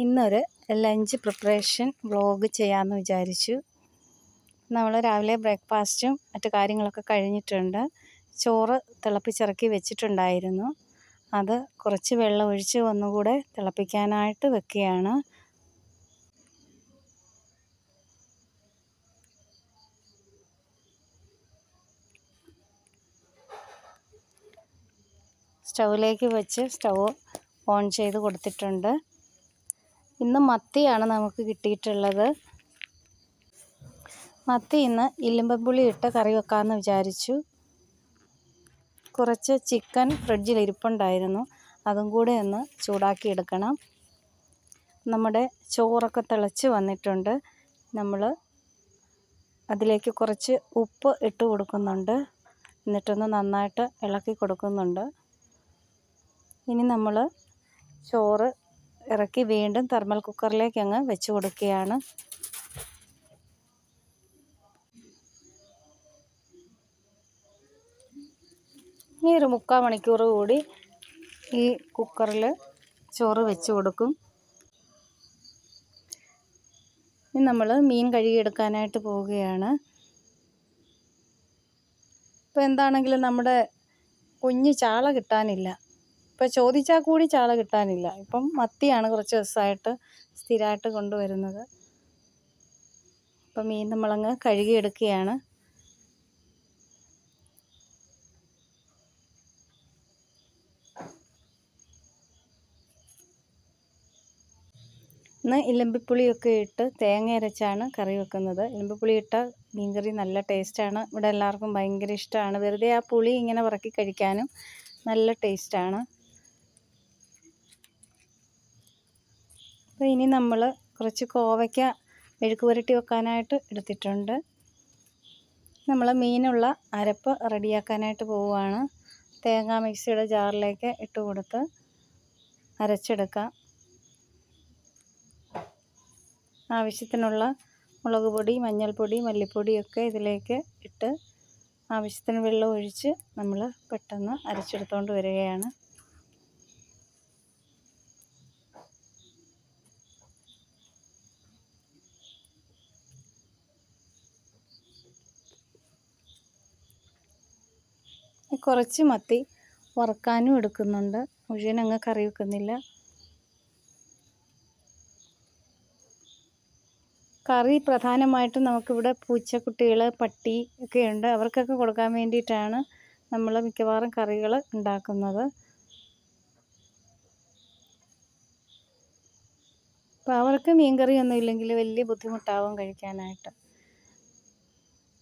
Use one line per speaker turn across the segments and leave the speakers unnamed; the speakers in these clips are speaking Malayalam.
ഇന്നൊരു ലഞ്ച് പ്രിപ്പറേഷൻ വ്ളോഗ് ചെയ്യാമെന്ന് വിചാരിച്ചു. നമ്മൾ രാവിലെ ബ്രേക്ക്ഫാസ്റ്റും മറ്റു കാര്യങ്ങളൊക്കെ കഴിഞ്ഞിട്ടുണ്ട്. ചോറ് തിളപ്പിച്ചിറക്കി വെച്ചിട്ടുണ്ടായിരുന്നു. അത് കുറച്ച് വെള്ളം ഒഴിച്ച് ഒന്നുകൂടെ തിളപ്പിക്കാനായിട്ട് വെക്കുകയാണ്. സ്റ്റൗവിലേക്ക് വെച്ച് സ്റ്റൗ ഓൺ ചെയ്ത് കൊടുത്തിട്ടുണ്ട്. ഇന്ന് മത്തിയാണ് നമുക്ക് കിട്ടിയിട്ടുള്ളത്. മത്തി ഇന്ന് ഇലിമ്പൻപുളി ഇട്ട് കറി വെക്കാമെന്ന് വിചാരിച്ചു. കുറച്ച് ചിക്കൻ ഫ്രിഡ്ജിൽ ഇരിപ്പുണ്ടായിരുന്നു, അതും കൂടെ ഒന്ന് ചൂടാക്കി എടുക്കണം. നമ്മുടെ ചോറൊക്കെ തിളച്ച് വന്നിട്ടുണ്ട്. നമ്മൾ അതിലേക്ക് കുറച്ച് ഉപ്പ് ഇട്ട് കൊടുക്കുന്നുണ്ട്. എന്നിട്ടൊന്ന് നന്നായിട്ട് ഇളക്കി കൊടുക്കുന്നുണ്ട്. ഇനി നമ്മൾ ചോറ് ഇറക്കി വീണ്ടും തെർമൽ കുക്കറിലേക്ക് അങ്ങ് വെച്ച് കൊടുക്കുകയാണ്. ഇനി ഒരു 3/4 മണിക്കൂർ കൂടി ഈ കുക്കറിൽ ചോറ് വെച്ച് കൊടുക്കും. ഇനി നമ്മൾ മീൻ കഴുകിയെടുക്കാനായിട്ട് പോവുകയാണ്. ഇപ്പോൾ എന്താണെങ്കിലും നമ്മുടെ കുഞ്ഞ് ചാള കിട്ടാനില്ല. ഇപ്പോൾ ചോദിച്ചാൽ കൂടി ചാള കിട്ടാനില്ല. ഇപ്പം മത്തിയാണ് കുറച്ച് ദിവസമായിട്ട് സ്ഥിരമായിട്ട് കൊണ്ടുവരുന്നത്. അപ്പം മീൻ നമ്മളങ്ങ് കഴുകിയെടുക്കുകയാണ്. ഇന്ന് ഇലമ്പിപ്പുളിയൊക്കെ ഇട്ട് തേങ്ങ അരച്ചാണ് കറി വെക്കുന്നത്. ഇലമ്പിപ്പുളി ഇട്ട മീൻകറി നല്ല ടേസ്റ്റാണ്. ഇവിടെ എല്ലാവർക്കും ഭയങ്കര ഇഷ്ടമാണ്. വെറുതെ ആ പുളി ഇങ്ങനെ പറക്കി കഴിക്കാനും നല്ല ടേസ്റ്റാണ്. അപ്പോൾ ഇനി നമ്മൾ കുറച്ച് കോവയ്ക്ക മെഴുക്ക് പുരട്ടി വെക്കാനായിട്ട് എടുത്തിട്ടുണ്ട്. നമ്മൾ മീനുള്ള അരപ്പ് റെഡിയാക്കാനായിട്ട് പോവുകയാണ്. തേങ്ങ മിക്സിയുടെ ജാറിലേക്ക് ഇട്ട് കൊടുത്ത് അരച്ചെടുക്കാം. ആവശ്യത്തിനുള്ള മുളക് പൊടി, മഞ്ഞൾപ്പൊടി, മല്ലിപ്പൊടിയൊക്കെ ഇതിലേക്ക് ഇട്ട് ആവശ്യത്തിന് വെള്ളം ഒഴിച്ച് നമ്മൾ പെട്ടെന്ന് അരച്ചെടുത്തുകൊണ്ട് വരികയാണ്. കുറച്ച് മത്തി വറുക്കാനും എടുക്കുന്നുണ്ട്. മുഴുവനങ്ങ് കറി വെക്കുന്നില്ല. കറി പ്രധാനമായിട്ടും നമുക്കിവിടെ പൂച്ചക്കുട്ടികൾ, പട്ടി ഒക്കെ ഉണ്ട്. അവർക്കൊക്കെ കൊടുക്കാൻ വേണ്ടിയിട്ടാണ് നമ്മൾ മിക്കവാറും കറികൾ ഉണ്ടാക്കുന്നത്. അപ്പോൾ അവർക്ക് മീൻകറിയൊന്നും ഇല്ലെങ്കിൽ വലിയ ബുദ്ധിമുട്ടാവും കഴിക്കാനായിട്ട്.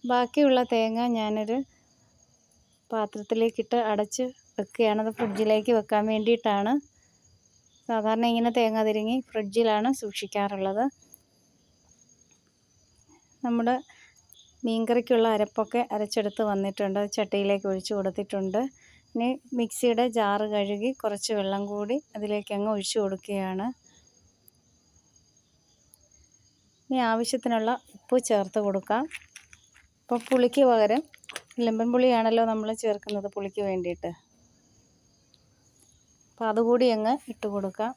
ബാക്കിയുള്ള തേങ്ങ ഞാനൊരു പാത്രത്തിലേക്കിട്ട് അടച്ച് വെക്കുകയാണ്. അത് ഫ്രിഡ്ജിലേക്ക് വെക്കാൻ വേണ്ടിയിട്ടാണ്. സാധാരണ ഇങ്ങനെ തേങ്ങ തിരുങ്ങി ഫ്രിഡ്ജിലാണ് സൂക്ഷിക്കാറുള്ളത്. നമ്മുടെ മീൻകറിക്കുള്ള അരപ്പൊക്കെ അരച്ചെടുത്ത് വന്നിട്ടുണ്ട്. ചട്ടിയിലേക്ക് ഒഴിച്ച് കൊടുത്തിട്ടുണ്ട്. ഇനി മിക്സിയുടെ ജാറ് കഴുകി കുറച്ച് വെള്ളം കൂടി അതിലേക്ക് അങ്ങ് ഒഴിച്ചു കൊടുക്കുകയാണ്. ഇനി ആവശ്യത്തിനുള്ള ഉപ്പ് ചേർത്ത് കൊടുക്കാം. അപ്പോൾ പുളിക്ക് പകരം ഇലമ്പൻ പുളിയാണല്ലോ നമ്മൾ ചേർക്കുന്നത് പുളിക്ക് വേണ്ടിയിട്ട്. അപ്പോൾ അതുകൂടി അങ്ങ് ഇട്ട് കൊടുക്കാം.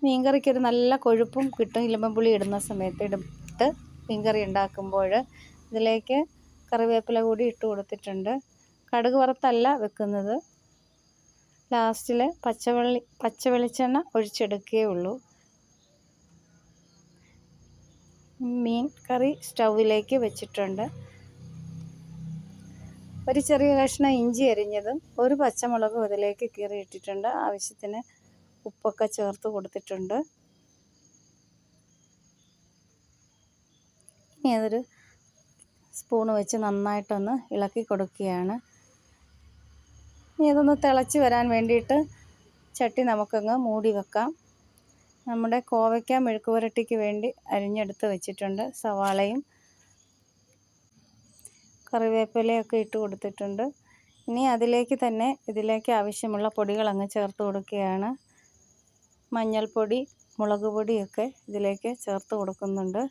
മീൻകറിക്കൊരു നല്ല കൊഴുപ്പും കിട്ടും ഇലമ്പൻ പുളി ഇടുന്ന സമയത്ത്. ഇട്ട് മീൻകറി ഉണ്ടാക്കുമ്പോൾ ഇതിലേക്ക് കറിവേപ്പില കൂടി ഇട്ട് കൊടുത്തിട്ടുണ്ട്. കടുക് വറുത്തല്ല വെക്കുന്നത്. ലാസ്റ്റിൽ പച്ച വെളിച്ചെണ്ണ ഒഴിച്ചെടുക്കുകയേ ഉള്ളൂ. മീൻ കറി സ്റ്റൗവിലേക്ക് വെച്ചിട്ടുണ്ട്. ഒരു ചെറിയ കഷ്ണം ഇഞ്ചി അരിഞ്ഞതും ഒരു പച്ചമുളകും അതിലേക്ക് കീറിയിട്ടിട്ടുണ്ട്. ആവശ്യത്തിന് ഉപ്പൊക്കെ ചേർത്ത് കൊടുത്തിട്ടുണ്ട്. ഇനി അതൊരു സ്പൂണ് വെച്ച് നന്നായിട്ടൊന്ന് ഇളക്കി കൊടുക്കുകയാണ്. ഇനി അതൊന്ന് തിളച്ച് വരാൻ വേണ്ടിയിട്ട് ചട്ടി നമുക്കങ്ങ് മൂടി വെക്കാം. നമ്മുടെ കോവയ്ക്ക മെഴുക്ക് പുരട്ടിക്ക് വേണ്ടി അരിഞ്ഞെടുത്ത് വെച്ചിട്ടുണ്ട്. സവാളയും കറിവേപ്പിലയൊക്കെ ഇട്ട് കൊടുത്തിട്ടുണ്ട്. ഇനി അതിലേക്ക് തന്നെ ഇതിലേക്ക് ആവശ്യമുള്ള പൊടികൾ അങ്ങ് ചേർത്ത് കൊടുക്കുകയാണ്. മഞ്ഞൾപ്പൊടി, മുളക് പൊടിയൊക്കെ ഇതിലേക്ക് ചേർത്ത് കൊടുക്കുന്നുണ്ട്.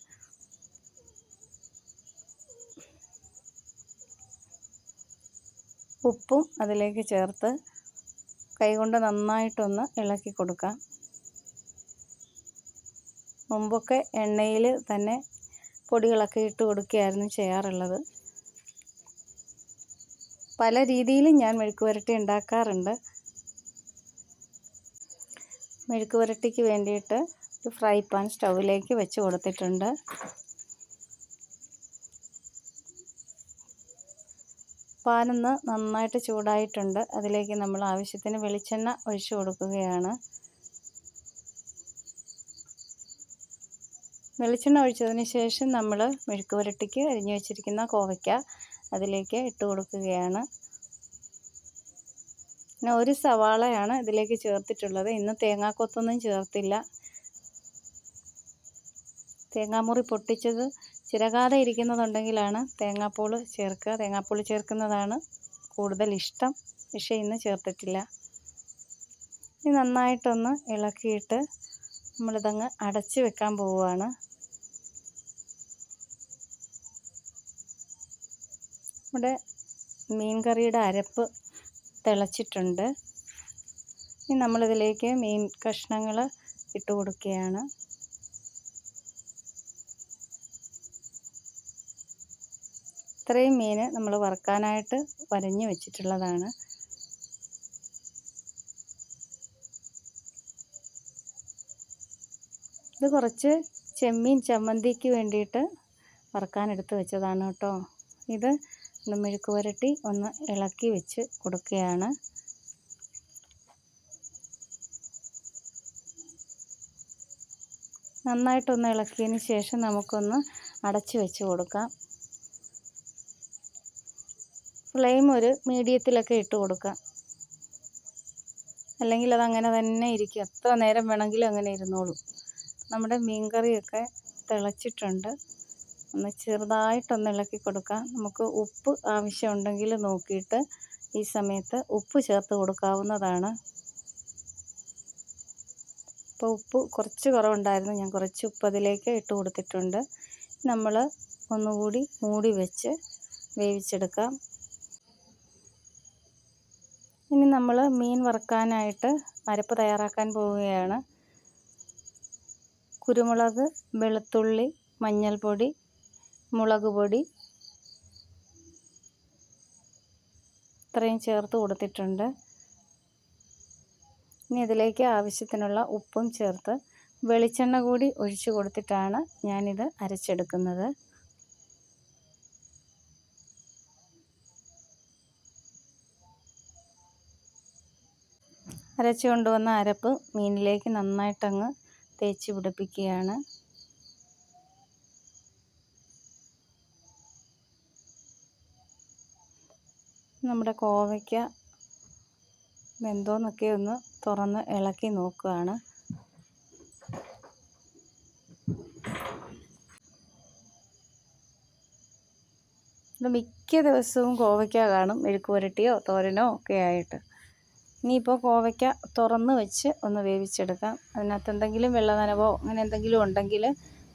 ഉപ്പും അതിലേക്ക് ചേർത്ത് കൈകൊണ്ട് നന്നായിട്ടൊന്ന് ഇളക്കി കൊടുക്കാം. മുമ്പൊക്കെ എണ്ണയിൽ തന്നെ പൊടികളൊക്കെ ഇട്ട് കൊടുക്കുകയായിരുന്നു ചെയ്യാറുള്ളത്. പല രീതിയിലും ഞാൻ മെഴുക്ക് പുരട്ടി ഉണ്ടാക്കാറുണ്ട്. മെഴുക്ക് പുരട്ടിക്ക് വേണ്ടിയിട്ട് ഒരു ഫ്രൈ പാൻ സ്റ്റൗവിലേക്ക് വെച്ച് കൊടുത്തിട്ടുണ്ട്. പാനൊന്ന് നന്നായിട്ട് ചൂടായിട്ടുണ്ട്. അതിലേക്ക് നമ്മൾ ആവശ്യത്തിന് വെളിച്ചെണ്ണ ഒഴിച്ചു കൊടുക്കുകയാണ്. വെളിച്ചെണ്ണ ഒഴിച്ചതിന് ശേഷം നമ്മൾ മെഴുക്ക് പുരട്ടിക്ക് അരിഞ്ഞു വെച്ചിരിക്കുന്ന കോവയ്ക്ക അതിലേക്ക് ഇട്ട് കൊടുക്കുകയാണ്. പിന്നെ ഒരു സവാളയാണ് ഇതിലേക്ക് ചേർത്തിട്ടുള്ളത്. ഇന്ന് തേങ്ങാക്കൊത്തൊന്നും ചേർത്തില്ല. തേങ്ങാമുറി പൊട്ടിച്ചത് ചിരകാതെ ഇരിക്കുന്നതുണ്ടെങ്കിലാണ് തേങ്ങാപ്പൂൾ ചേർക്കുക. തേങ്ങാപ്പൂൾ ചേർക്കുന്നതാണ് കൂടുതൽ ഇഷ്ടം. പക്ഷേ ഇന്ന് ചേർത്തിട്ടില്ല. ഇനി നന്നായിട്ടൊന്ന് ഇളക്കിയിട്ട് നമ്മളിതങ്ങ് അടച്ച് വെക്കാൻ പോവുകയാണ്. നമ്മുടെ മീൻ കറിയുടെ അരപ്പ് തിളച്ചിട്ടുണ്ട്. ഇനി നമ്മളിതിലേക്ക് മീൻ കഷ്ണങ്ങൾ ഇട്ട് കൊടുക്കുകയാണ്. ഇത്രയും മീൻ നമ്മൾ വറുക്കാനായിട്ട് വരഞ്ഞ് വെച്ചിട്ടുള്ളതാണ്. ഇത് കുറച്ച് ചെമ്മീൻ ചമ്മന്തിക്ക് വേണ്ടിയിട്ട് വറുക്കാനെടുത്ത് വെച്ചതാണ് കേട്ടോ. ഇത് മെഴുക്ക് പുരട്ടി ഒന്ന് ഇളക്കി വെച്ച് കൊടുക്കുകയാണ്. നന്നായിട്ടൊന്ന് ഇളക്കിയതിന് ശേഷം നമുക്കൊന്ന് അടച്ച് വെച്ച് കൊടുക്കാം. ഫ്ലെയിം ഒരു മീഡിയത്തിലൊക്കെ ഇട്ട് കൊടുക്കാം. അല്ലെങ്കിൽ അതങ്ങനെ തന്നെ ഇരിക്കും. എത്ര നേരം വേണമെങ്കിലും അങ്ങനെ ഇരുന്നോളും. നമ്മുടെ മീൻ കറിയൊക്കെ തിളച്ചിട്ടുണ്ട്. ഒന്ന് ചെറുതായിട്ടൊന്ന് ഇളക്കി കൊടുക്കാം. നമുക്ക് ഉപ്പ് ആവശ്യമുണ്ടെങ്കിൽ നോക്കിയിട്ട് ഈ സമയത്ത് ഉപ്പ് ചേർത്ത് കൊടുക്കാവുന്നതാണ്. ഇപ്പോൾ ഉപ്പ് കുറച്ച് കുറവുണ്ടായിരുന്നു. ഞാൻ കുറച്ച് ഉപ്പ് അതിലേക്ക് ഇട്ട് കൊടുത്തിട്ടുണ്ട്. നമ്മൾ ഒന്നുകൂടി മൂടി വെച്ച് വേവിച്ചെടുക്കാം. ഇനി നമ്മൾ മീൻ വറുക്കാനായിട്ട് അരപ്പ് തയ്യാറാക്കാൻ പോവുകയാണ്. കുരുമുളക്, വെളുത്തുള്ളി, മഞ്ഞൾപ്പൊടി, മുളക് പൊടി ഇത്രയും ചേർത്ത് കൊടുത്തിട്ടുണ്ട്. ഇനി ഇതിലേക്ക് ആവശ്യത്തിനുള്ള ഉപ്പും ചേർത്ത് വെളിച്ചെണ്ണ കൂടി ഒഴിച്ചു കൊടുത്തിട്ടാണ് ഞാനിത് അരച്ചെടുക്കുന്നത്. അരച്ചു കൊണ്ടുവന്ന അരപ്പ് മീനിലേക്ക് നന്നായിട്ടങ്ങ് തേച്ച് പിടിപ്പിക്കുകയാണ്. നമ്മുടെ കോവയ്ക്ക വെന്തോന്നൊക്കെ ഒന്ന് തുറന്ന് ഇളക്കി നോക്കുകയാണ്. ഇത് മിക്ക ദിവസവും കോവയ്ക്ക കാണും, മെഴുക്ക് പുരട്ടിയോ തോരനോ ഒക്കെ ആയിട്ട്. ഇനിയിപ്പോൾ കോവയ്ക്ക തുറന്ന് വെച്ച് ഒന്ന് വേവിച്ചെടുക്കാം. അതിനകത്ത് എന്തെങ്കിലും വെള്ള നനവോ അങ്ങനെ എന്തെങ്കിലും ഉണ്ടെങ്കിൽ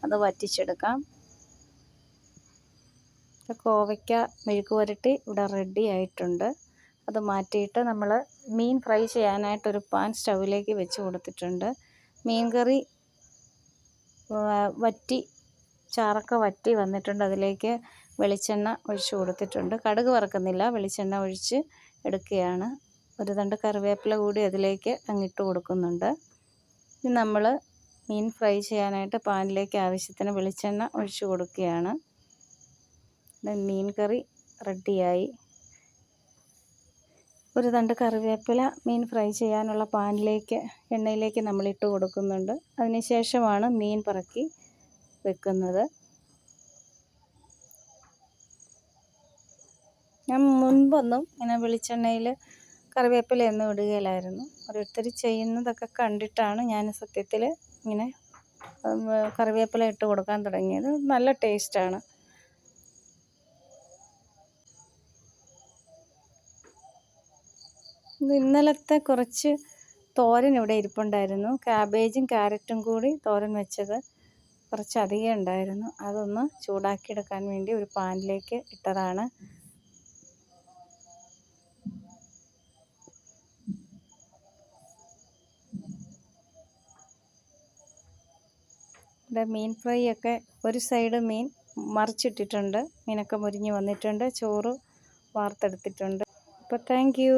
അത് വറ്റിച്ചെടുക്കാം. കോവയ്ക്ക മെഴുക്ക് പുരട്ടി ഇവിടെ റെഡി ആയിട്ടുണ്ട്. അത് മാറ്റിയിട്ട് നമ്മൾ മീൻ ഫ്രൈ ചെയ്യാനായിട്ടൊരു പാൻ സ്റ്റൗവിലേക്ക് വെച്ച് കൊടുത്തിട്ടുണ്ട്. മീൻ കറി ചാറൊക്കെ വറ്റി വന്നിട്ടുണ്ട്. അതിലേക്ക് വെളിച്ചെണ്ണ ഒഴിച്ച് കൊടുത്തിട്ടുണ്ട്. കടുക് വറക്കുന്നില്ല, വെളിച്ചെണ്ണ ഒഴിച്ച് എടുക്കുകയാണ്. ഒരു തണ്ട് കറിവേപ്പില കൂടി അതിലേക്ക് അങ്ങിട്ട് കൊടുക്കുന്നുണ്ട്. ഇനി നമ്മൾ മീൻ ഫ്രൈ ചെയ്യാനായിട്ട് പാനിലേക്ക് ആവശ്യത്തിന് വെളിച്ചെണ്ണ ഒഴിച്ച് കൊടുക്കുകയാണ്. മീൻ കറി റെഡിയായി. ഒരു തണ്ട് കറിവേപ്പില മീൻ ഫ്രൈ ചെയ്യാനുള്ള എണ്ണയിലേക്ക് നമ്മളിട്ട് കൊടുക്കുന്നുണ്ട്. അതിനുശേഷമാണ് മീൻ പറക്കി വെക്കുന്നത്. ഞാൻ മുൻപൊന്നും ഇങ്ങനെ വെളിച്ചെണ്ണയിൽ കറിവേപ്പിലയൊന്നും ഇടുകയില്ലായിരുന്നു. ഓരോരുത്തർ ചെയ്യുന്നതൊക്കെ കണ്ടിട്ടാണ് ഞാൻ സത്യത്തിൽ ഇങ്ങനെ കറിവേപ്പില ഇട്ട് കൊടുക്കാൻ തുടങ്ങിയത്. നല്ല ടേസ്റ്റാണ്. ഇന്നലത്തെ കുറച്ച് തോരൻ ഇവിടെ ഇരിപ്പുണ്ടായിരുന്നു. ക്യാബേജും ക്യാരറ്റും കൂടി തോരൻ വെച്ചത് കുറച്ചധികം ഉണ്ടായിരുന്നു. അതൊന്ന് ചൂടാക്കിയെടുക്കാൻ വേണ്ടി ഒരു പാനിലേക്ക് ഇട്ടതാണ്. മീൻ ഫ്രൈ ഒക്കെ ഒരു സൈഡ് മീൻ മറിച്ചിട്ടിട്ടുണ്ട്. മീനൊക്കെ മുരിഞ്ഞ് വന്നിട്ടുണ്ട്. ചോറ് വാർത്തെടുത്തിട്ടുണ്ട്. അപ്പോൾ താങ്ക് യു.